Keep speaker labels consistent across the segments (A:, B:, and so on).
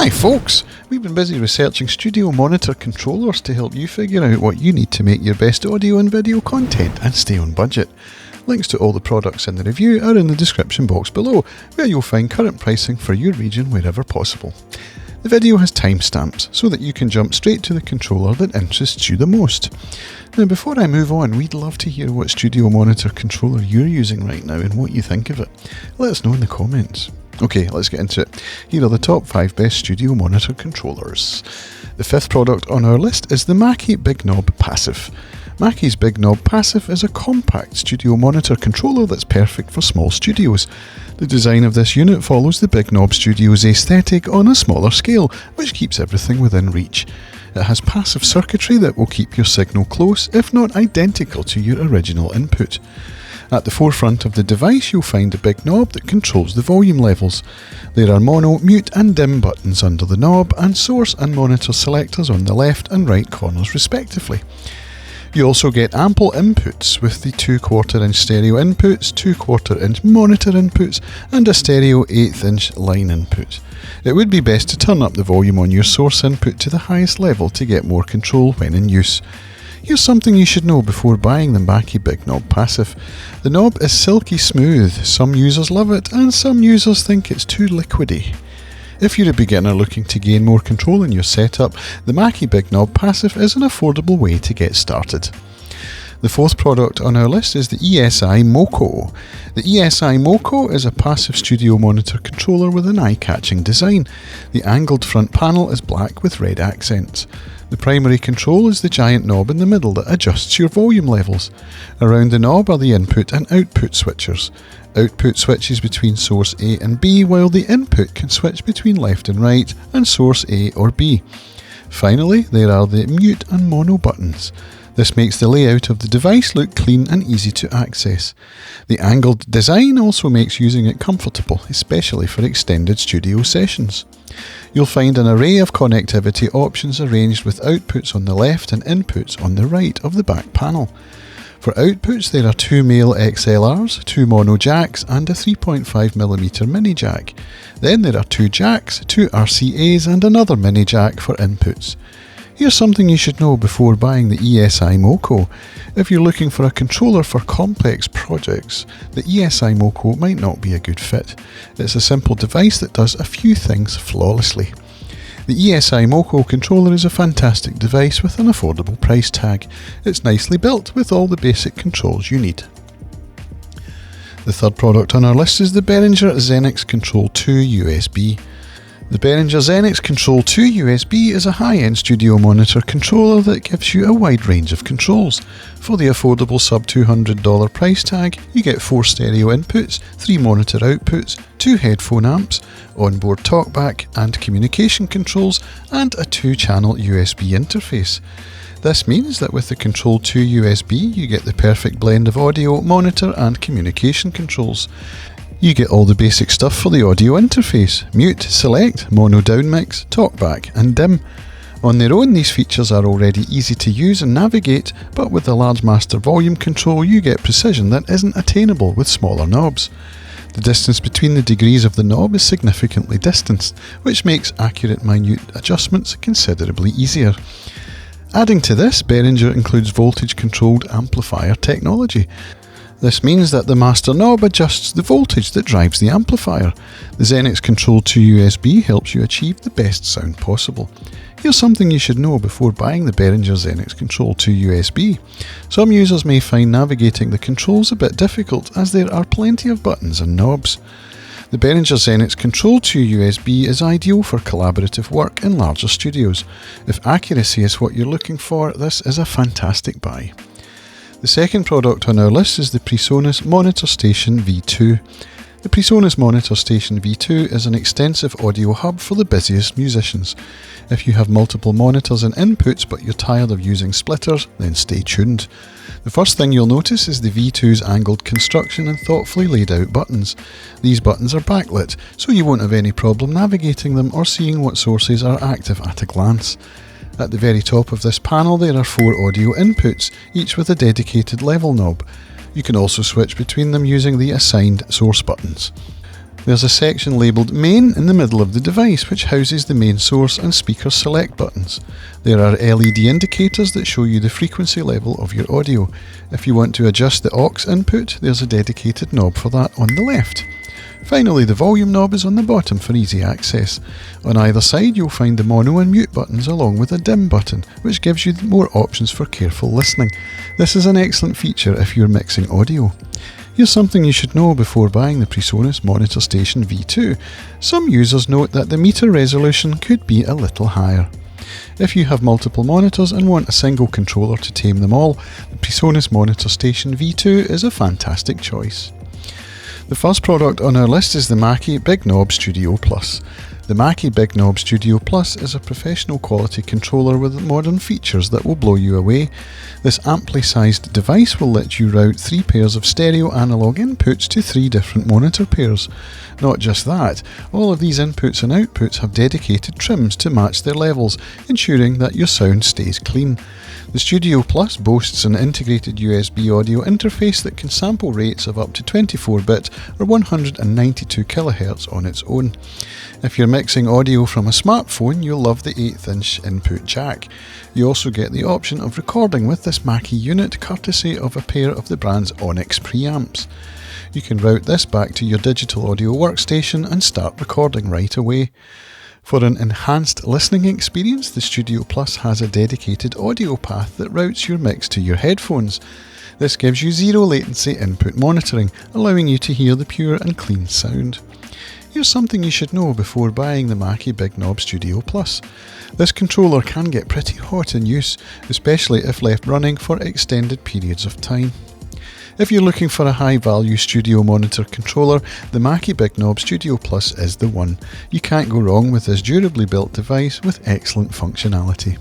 A: Hi folks! We've been busy researching studio monitor controllers to help you figure out what you need to make your best audio and video content and stay on budget. Links to all the products in the review are in the description box below, where you'll find current pricing for your region wherever possible. The video has timestamps so that you can jump straight to the controller that interests you the most. Now before I move on, we'd love to hear what studio monitor controller you're using right now and what you think of it. Let us know in the comments. Okay, let's get into it. Here are the top 5 best studio monitor controllers. The 5th product on our list is the Mackie Big Knob Passive. Mackie's Big Knob Passive is a compact studio monitor controller that's perfect for small studios. The design of this unit follows the Big Knob Studio's aesthetic on a smaller scale, which keeps everything within reach. It has passive circuitry that will keep your signal close, if not identical to your original input. At the forefront of the device you'll find a big knob that controls the volume levels. There are mono, mute and dim buttons under the knob and source and monitor selectors on the left and right corners respectively. You also get ample inputs with the 2/4 inch stereo inputs, 2/4 inch monitor inputs and a stereo 1/8 inch line input. It would be best to turn up the volume on your source input to the highest level to get more control when in use. Here's something you should know before buying the Mackie Big Knob Passive. The knob is silky smooth, some users love it and some users think it's too liquidy. If you're a beginner looking to gain more control in your setup, the Mackie Big Knob Passive is an affordable way to get started. The 4th product on our list is the ESI MoCo. The ESI MoCo is a passive studio monitor controller with an eye-catching design. The angled front panel is black with red accents. The primary control is the giant knob in the middle that adjusts your volume levels. Around the knob are the input and output switchers. Output switches between source A and B, while the input can switch between left and right and source A or B. Finally, there are the mute and mono buttons. This makes the layout of the device look clean and easy to access. The angled design also makes using it comfortable, especially for extended studio sessions. You'll find an array of connectivity options arranged with outputs on the left and inputs on the right of the back panel. For outputs there are 2 male XLRs, 2 mono jacks and a 3.5mm mini jack. Then there are 2 jacks, 2 RCAs and another mini jack for inputs. Here's something you should know before buying the ESI MoCo. If you're looking for a controller for complex projects, the ESI MoCo might not be a good fit. It's a simple device that does a few things flawlessly. The ESI MoCo controller is a fantastic device with an affordable price tag. It's nicely built with all the basic controls you need. The 3rd product on our list is the Behringer Xenyx Control 2 USB. The Behringer Xenyx Control 2 USB is a high-end studio monitor controller that gives you a wide range of controls. For the affordable sub $200 price tag, you get 4 stereo inputs, 3 monitor outputs, 2 headphone amps, onboard talkback and communication controls, and a 2-channel USB interface. This means that with the Control 2 USB, you get the perfect blend of audio, monitor and communication controls. You get all the basic stuff for the audio interface: mute, select, mono downmix, talkback and dim. On their own these features are already easy to use and navigate, but with the large master volume control you get precision that isn't attainable with smaller knobs. The distance between the degrees of the knob is significantly distanced, which makes accurate minute adjustments considerably easier. Adding to this, Behringer includes voltage controlled amplifier technology. This means that the master knob adjusts the voltage that drives the amplifier. The Xenyx Control 2 USB helps you achieve the best sound possible. Here's something you should know before buying the Behringer Xenyx Control 2 USB. Some users may find navigating the controls a bit difficult as there are plenty of buttons and knobs. The Behringer Xenyx Control 2 USB is ideal for collaborative work in larger studios. If accuracy is what you're looking for, this is a fantastic buy. The 2nd product on our list is the PreSonus Monitor Station V2. The PreSonus Monitor Station V2 is an extensive audio hub for the busiest musicians. If you have multiple monitors and inputs but you're tired of using splitters, then stay tuned. The first thing you'll notice is the V2's angled construction and thoughtfully laid out buttons. These buttons are backlit, so you won't have any problem navigating them or seeing what sources are active at a glance. At the very top of this panel there are 4 audio inputs, each with a dedicated level knob. You can also switch between them using the assigned source buttons. There's a section labelled Main in the middle of the device, which houses the main source and speaker select buttons. There are LED indicators that show you the frequency level of your audio. If you want to adjust the aux input, there's a dedicated knob for that on the left. Finally, the volume knob is on the bottom for easy access. On either side you'll find the mono and mute buttons along with a dim button, which gives you more options for careful listening. This is an excellent feature if you're mixing audio. Here's something you should know before buying the PreSonus Monitor Station V2. Some users note that the meter resolution could be a little higher. If you have multiple monitors and want a single controller to tame them all, the PreSonus Monitor Station V2 is a fantastic choice. The first product on our list is the Mackie Big Knob Studio Plus. The Mackie Big Knob Studio Plus is a professional quality controller with modern features that will blow you away. This amply sized device will let you route 3 pairs of stereo analog inputs to 3 different monitor pairs. Not just that, all of these inputs and outputs have dedicated trims to match their levels, ensuring that your sound stays clean. The Studio Plus boasts an integrated USB audio interface that can sample rates of up to 24-bit or 192 kHz on its own. If you're mixing audio from a smartphone, you'll love the 8-inch input jack. You also get the option of recording with this Mackie unit, courtesy of a pair of the brand's Xenyx preamps. You can route this back to your digital audio workstation and start recording right away. For an enhanced listening experience, the Studio Plus has a dedicated audio path that routes your mix to your headphones. This gives you zero latency input monitoring, allowing you to hear the pure and clean sound. Here's something you should know before buying the Mackie Big Knob Studio Plus. This controller can get pretty hot in use, especially if left running for extended periods of time. If you're looking for a high-value studio monitor controller, the Mackie Big Knob Studio Plus is the one. You can't go wrong with this durably built device with excellent functionality.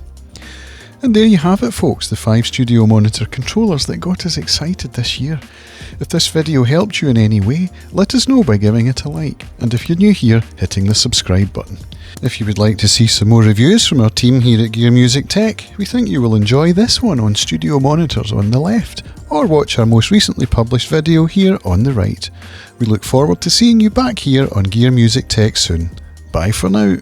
A: And there you have it folks, the 5 studio monitor controllers that got us excited this year. If this video helped you in any way, let us know by giving it a like, and if you're new here, hitting the subscribe button. If you would like to see some more reviews from our team here at Gear Music Tech, we think you will enjoy this one on studio monitors on the left, or watch our most recently published video here on the right. We look forward to seeing you back here on Gear Music Tech soon. Bye for now.